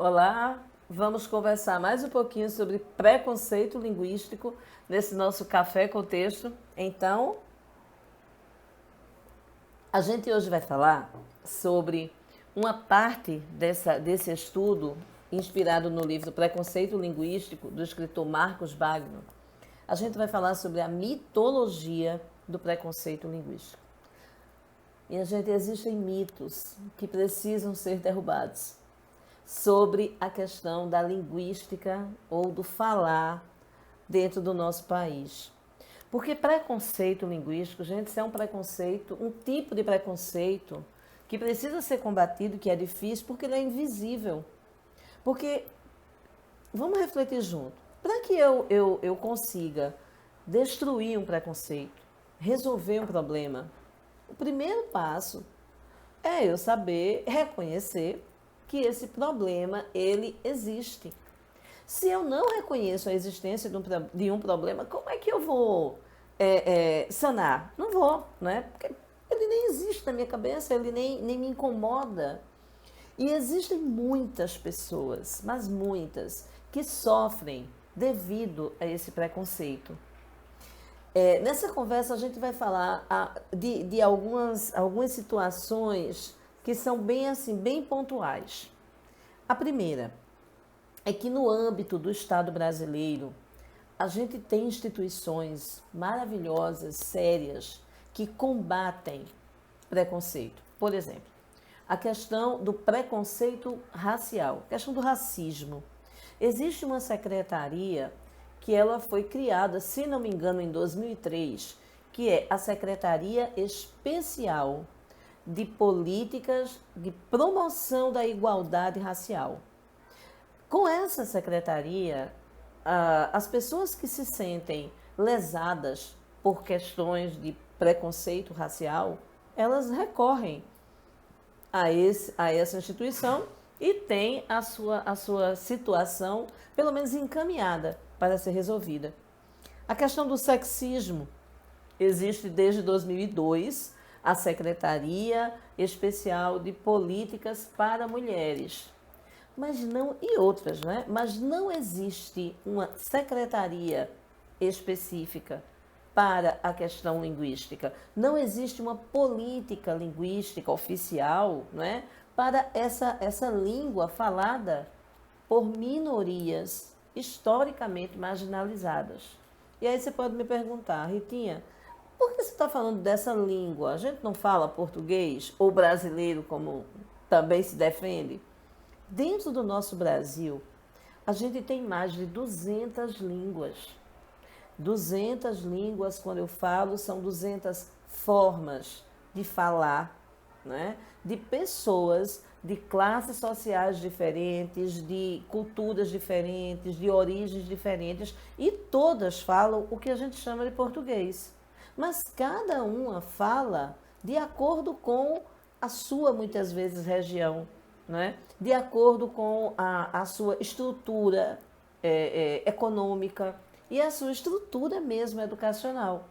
Olá, vamos conversar mais um pouquinho sobre preconceito linguístico nesse nosso café com texto. Então, a gente hoje vai falar sobre uma parte desse estudo inspirado no livro Preconceito Linguístico, do escritor Marcos Wagner. A gente vai falar sobre a mitologia do preconceito linguístico. Existem mitos que precisam ser derrubados sobre a questão da linguística ou do falar dentro do nosso país. Porque preconceito linguístico, gente, isso é um preconceito, um tipo de preconceito que precisa ser combatido, que é difícil, porque ele é invisível. Porque, vamos refletir junto, para que eu consiga destruir um preconceito, resolver um problema, o primeiro passo é eu saber reconhecer que esse problema, ele existe. Se eu não reconheço a existência de um problema, como é que eu vou sanar? Não vou, né? Porque ele nem existe na minha cabeça, ele nem me incomoda. E existem muitas pessoas, mas muitas, que sofrem devido a esse preconceito. Nessa conversa a gente vai falar de algumas situações que são bem assim, bem pontuais. A primeira é que no âmbito do Estado brasileiro, a gente tem instituições maravilhosas, sérias, que combatem preconceito. Por exemplo, a questão do preconceito racial, a questão do racismo. Existe uma secretaria que ela foi criada, se não me engano, em 2003, que é a Secretaria Especial de Políticas de Promoção da Igualdade Racial. Com essa secretaria, as pessoas que se sentem lesadas por questões de preconceito racial, elas recorrem a essa instituição e têm a sua situação, pelo menos encaminhada, para ser resolvida. A questão do sexismo existe desde 2002 a Secretaria Especial de Políticas para Mulheres. Mas não, e outras, né? Mas não existe uma secretaria específica para a questão linguística. Não existe uma política linguística oficial, né, para essa língua falada por minorias historicamente marginalizadas. E aí você pode me perguntar, Ritinha, por que você está falando dessa língua? A gente não fala português ou brasileiro, como também se defende? Dentro do nosso Brasil, a gente tem mais de 200 línguas. 200 línguas, quando eu falo, são 200 formas de falar, né? De pessoas de classes sociais diferentes, de culturas diferentes, de origens diferentes, e todas falam o que a gente chama de português. Mas cada uma fala de acordo com a sua, muitas vezes, região, né? De acordo com a sua estrutura econômica e a sua estrutura mesmo educacional.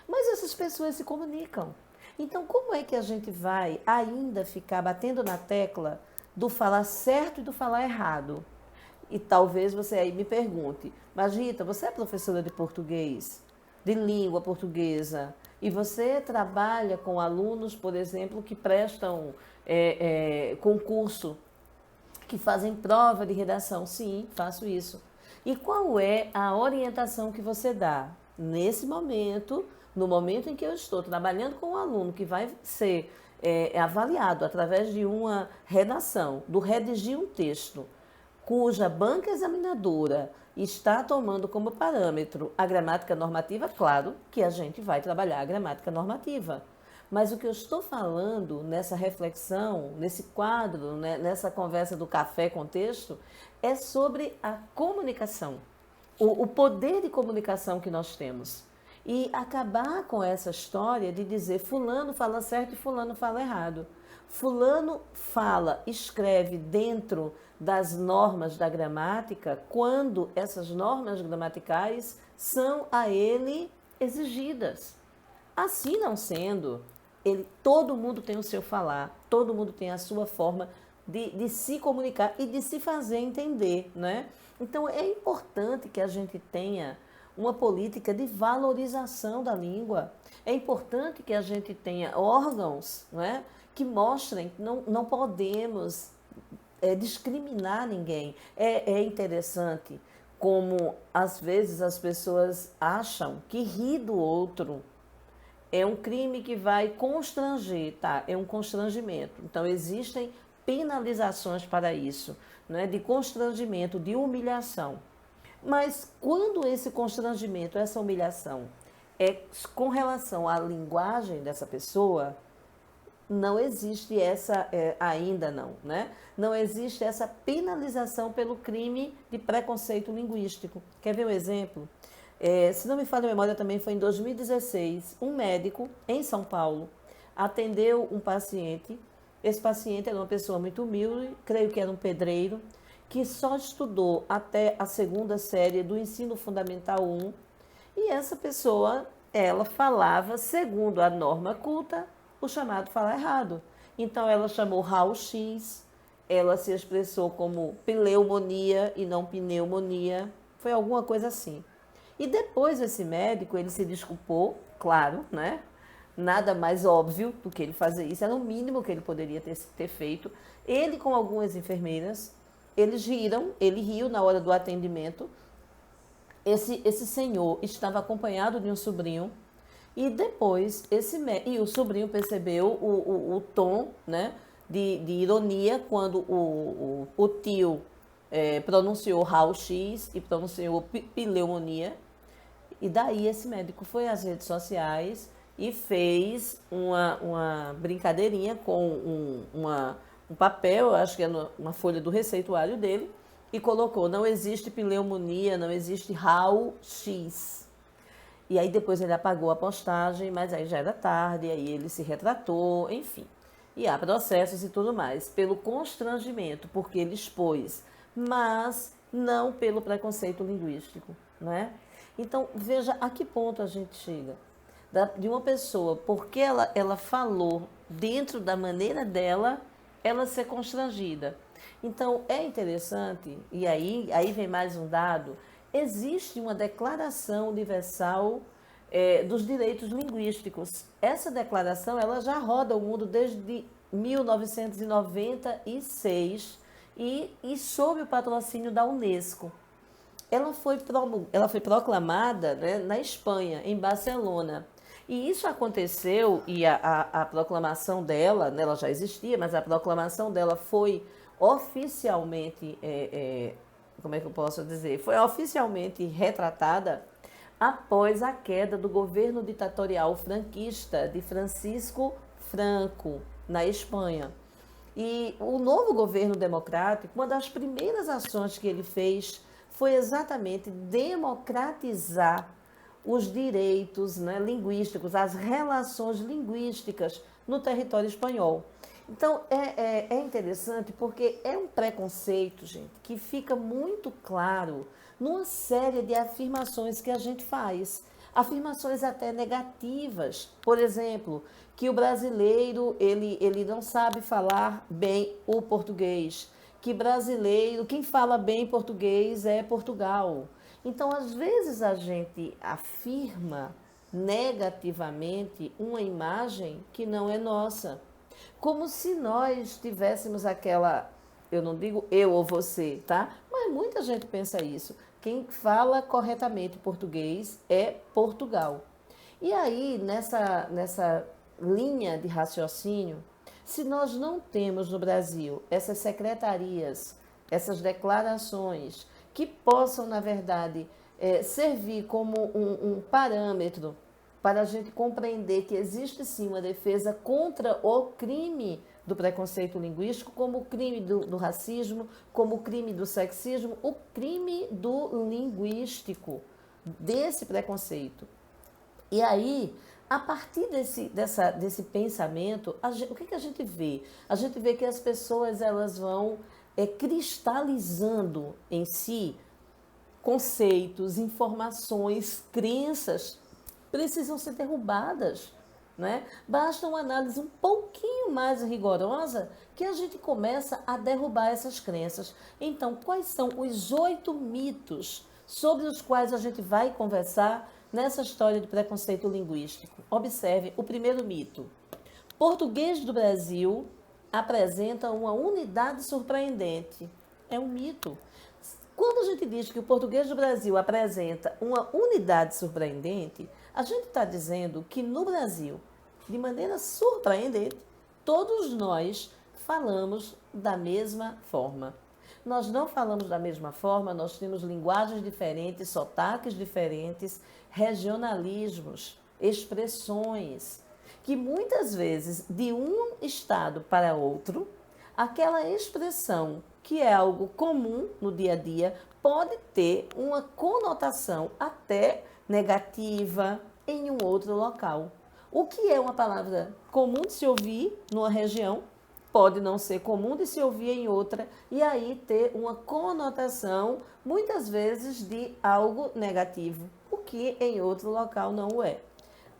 Mas essas pessoas se comunicam. Então, como é que a gente vai ainda ficar batendo na tecla do falar certo e do falar errado? E talvez você aí me pergunte, mas Rita, você é professora de português, de língua portuguesa, e você trabalha com alunos, por exemplo, que prestam concurso, que fazem prova de redação. Sim, faço isso. E qual é a orientação que você dá nesse momento, no momento em que eu estou trabalhando com um aluno que vai ser avaliado através de uma redação, do redigir um texto, cuja banca examinadora está tomando como parâmetro a gramática normativa? Claro que a gente vai trabalhar a gramática normativa. Mas o que eu estou falando nessa reflexão, nesse quadro, né, nessa conversa do café com texto, é sobre a comunicação, o poder de comunicação que nós temos. E acabar com essa história de dizer fulano fala certo e fulano fala errado. Fulano fala, escreve dentro das normas da gramática quando essas normas gramaticais são a ele exigidas. Assim não sendo, todo mundo tem o seu falar, todo mundo tem a sua forma de se comunicar e de se fazer entender, né? Então é importante que a gente tenha uma política de valorização da língua. É importante que a gente tenha órgãos, né, que mostrem que não podemos discriminar ninguém. É interessante como, às vezes, as pessoas acham que rir do outro é um crime que vai constranger, tá? É um constrangimento. Então, existem penalizações para isso, né? De constrangimento, de humilhação. Mas quando esse constrangimento, essa humilhação é com relação à linguagem dessa pessoa, não existe essa, ainda não, né? Não existe essa penalização pelo crime de preconceito linguístico. Quer ver um exemplo? Se não me falha a memória, também foi em 2016, um médico em São Paulo atendeu um paciente. Esse paciente era uma pessoa muito humilde, creio que era um pedreiro, que só estudou até a segunda série do ensino fundamental 1, e essa pessoa, ela falava, segundo a norma culta, o chamado falar errado. Então ela chamou raio-x, ela se expressou como pneumonia e não pneumonia, foi alguma coisa assim. E depois esse médico, ele se desculpou, claro, né? Nada mais óbvio do que ele fazer isso, era o mínimo que ele poderia ter feito. Ele com algumas enfermeiras, eles riram, ele riu na hora do atendimento. Esse senhor estava acompanhado de um sobrinho, e depois e o sobrinho percebeu o tom, né, de ironia quando o tio pronunciou raio-x e pronunciou pneumonia. E daí esse médico foi às redes sociais e fez uma brincadeirinha com um papel, acho que é uma folha do receituário dele, e colocou: não existe pneumonia, não existe raio-x. E aí depois ele apagou a postagem, mas aí já era tarde, aí ele se retratou, enfim. E há processos e tudo mais, pelo constrangimento, porque ele expôs, mas não pelo preconceito linguístico, né? Então, veja a que ponto a gente chega. De uma pessoa, porque ela falou dentro da maneira dela, ela ser constrangida. Então, é interessante, e aí vem mais um dado: existe uma Declaração Universal dos Direitos Linguísticos. Essa declaração, ela já roda o mundo desde 1996 e sob o patrocínio da Unesco. Ela foi proclamada, né, na Espanha, em Barcelona. E isso aconteceu, e a proclamação dela, né, ela já existia, mas a proclamação dela foi oficialmente, como é que eu posso dizer? Foi oficialmente retratada após a queda do governo ditatorial franquista de Francisco Franco, na Espanha. E o novo governo democrático, uma das primeiras ações que ele fez foi exatamente democratizar os direitos, né, linguísticos, as relações linguísticas no território espanhol. Então, é interessante porque é um preconceito, gente, que fica muito claro numa série de afirmações que a gente faz. Afirmações até negativas. Por exemplo, que o brasileiro ele não sabe falar bem o português. Que brasileiro, quem fala bem português é Portugal. Então, às vezes, a gente afirma negativamente uma imagem que não é nossa. Como se nós tivéssemos aquela, eu não digo eu ou você, tá? Mas muita gente pensa isso. Quem fala corretamente português é Portugal. E aí, nessa linha de raciocínio, se nós não temos no Brasil essas secretarias, essas declarações que possam, na verdade, servir como um parâmetro para a gente compreender que existe sim uma defesa contra o crime do preconceito linguístico, como o crime do racismo, como o crime do sexismo, o crime do linguístico, desse preconceito. E aí, a partir desse pensamento, o que a gente vê? A gente vê que as pessoas elas vão cristalizando em si conceitos, informações, crenças, precisam ser derrubadas, né? Basta uma análise um pouquinho mais rigorosa que a gente começa a derrubar essas crenças. Então, quais são os 8 mitos sobre os quais a gente vai conversar nessa história de preconceito linguístico? Observe o primeiro mito. Português do Brasil apresenta uma unidade surpreendente. É um mito. Quando a gente diz que o português do Brasil apresenta uma unidade surpreendente, a gente está dizendo que no Brasil, de maneira surpreendente, todos nós falamos da mesma forma. Nós não falamos da mesma forma, nós temos linguagens diferentes, sotaques diferentes, regionalismos, expressões, que muitas vezes, de um estado para outro, aquela expressão que é algo comum no dia a dia pode ter uma conotação até negativa em um outro local. O que é uma palavra comum de se ouvir numa região pode não ser comum de se ouvir em outra e aí ter uma conotação muitas vezes de algo negativo, o que em outro local não o é.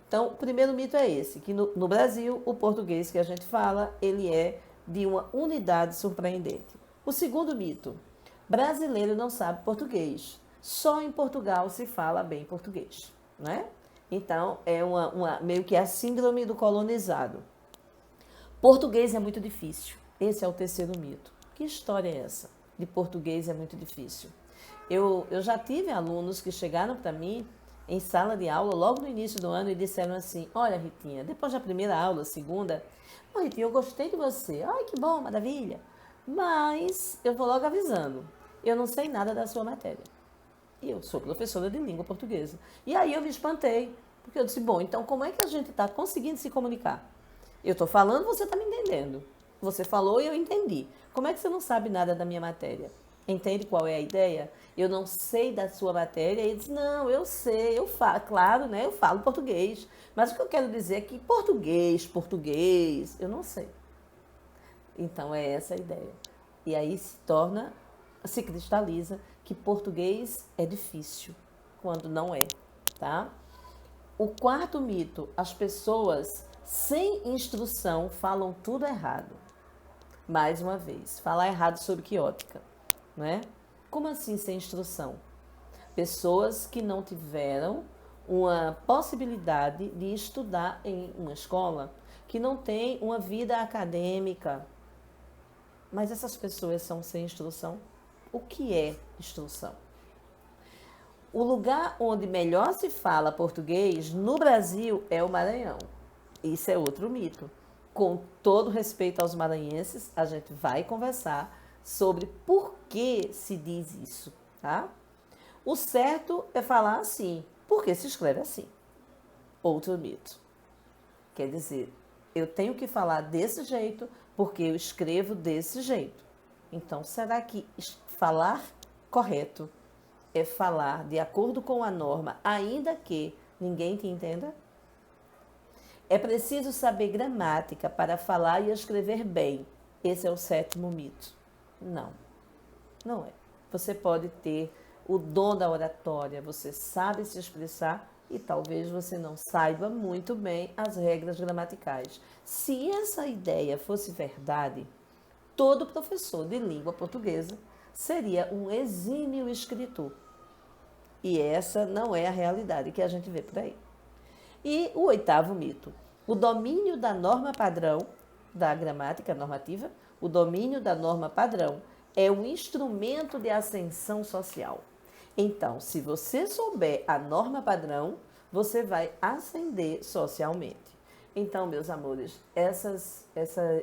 Então, o primeiro mito é esse, que no Brasil, o português que a gente fala, ele é de uma unidade surpreendente. O segundo mito, brasileiro não sabe português. Só em Portugal se fala bem português, né? Então, é meio que a síndrome do colonizado. Português é muito difícil. Esse é o terceiro mito. Que história é essa? De português é muito difícil. Eu já tive alunos que chegaram para mim em sala de aula logo no início do ano e disseram assim: olha, Ritinha, depois da primeira aula, segunda, Ritinha, eu gostei de você. Ai, que bom, maravilha. Mas eu vou logo avisando, eu não sei nada da sua matéria. E eu sou professora de língua portuguesa. E aí eu me espantei, porque eu disse, bom, então como é que a gente está conseguindo se comunicar? Eu estou falando, você está me entendendo. Você falou e eu entendi. Como é que você não sabe nada da minha matéria? Entende qual é a ideia? Eu não sei da sua matéria. E ele diz, não, eu sei, eu falo, claro, né? Eu falo português. Mas o que eu quero dizer é que português, eu não sei. Então é essa a ideia. E aí se cristaliza que português é difícil, quando não é, tá? O quarto mito, as pessoas sem instrução falam tudo errado. Mais uma vez, falar errado sobre quiótica, né? Como assim sem instrução? Pessoas que não tiveram uma possibilidade de estudar em uma escola, que não têm uma vida acadêmica. Mas essas pessoas são sem instrução? O que é instrução? O lugar onde melhor se fala português no Brasil é o Maranhão. Isso é outro mito. Com todo respeito aos maranhenses, a gente vai conversar sobre por que se diz isso, tá? O certo é falar assim, porque se escreve assim. Outro mito. Quer dizer, eu tenho que falar desse jeito porque eu escrevo desse jeito. Então, será que falar correto é falar de acordo com a norma, ainda que ninguém te entenda? É preciso saber gramática para falar e escrever bem. Esse é o sétimo mito. Não, não é. Você pode ter o dom da oratória, você sabe se expressar e talvez você não saiba muito bem as regras gramaticais. Se essa ideia fosse verdade, todo professor de língua portuguesa seria um exímio escritor. E essa não é a realidade que a gente vê por aí. E o oitavo mito, o domínio da norma padrão, da gramática normativa, o domínio da norma padrão é um instrumento de ascensão social. Então, se você souber a norma padrão, você vai ascender socialmente. Então, meus amores,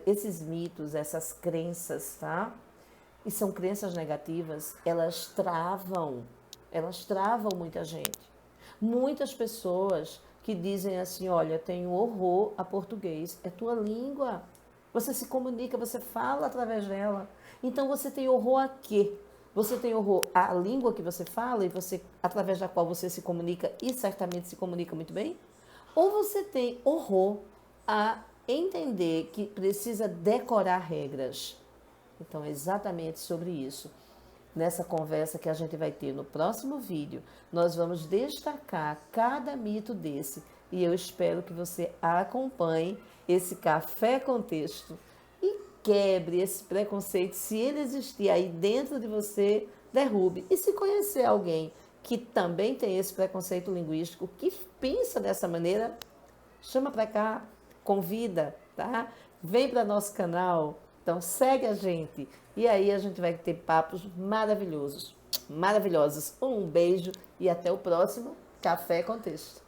esses mitos, essas crenças, tá? E são crenças negativas, elas travam muita gente. Muitas pessoas que dizem assim, olha, tenho horror a português, é tua língua. Você se comunica, você fala através dela. Então você tem horror a quê? Você tem horror à língua que você fala e você, através da qual você se comunica e certamente se comunica muito bem? Ou você tem horror a entender que precisa decorar regras? Então é exatamente sobre isso. Nessa conversa que a gente vai ter no próximo vídeo, nós vamos destacar cada mito desse e eu espero que você acompanhe esse Café com Texto e quebre esse preconceito. Se ele existir aí dentro de você, derrube. E se conhecer alguém que também tem esse preconceito linguístico, que pensa dessa maneira, chama para cá, convida, tá? Vem para nosso canal, então segue a gente. E aí a gente vai ter papos maravilhosos, maravilhosos. Um beijo e até o próximo Café com Texto.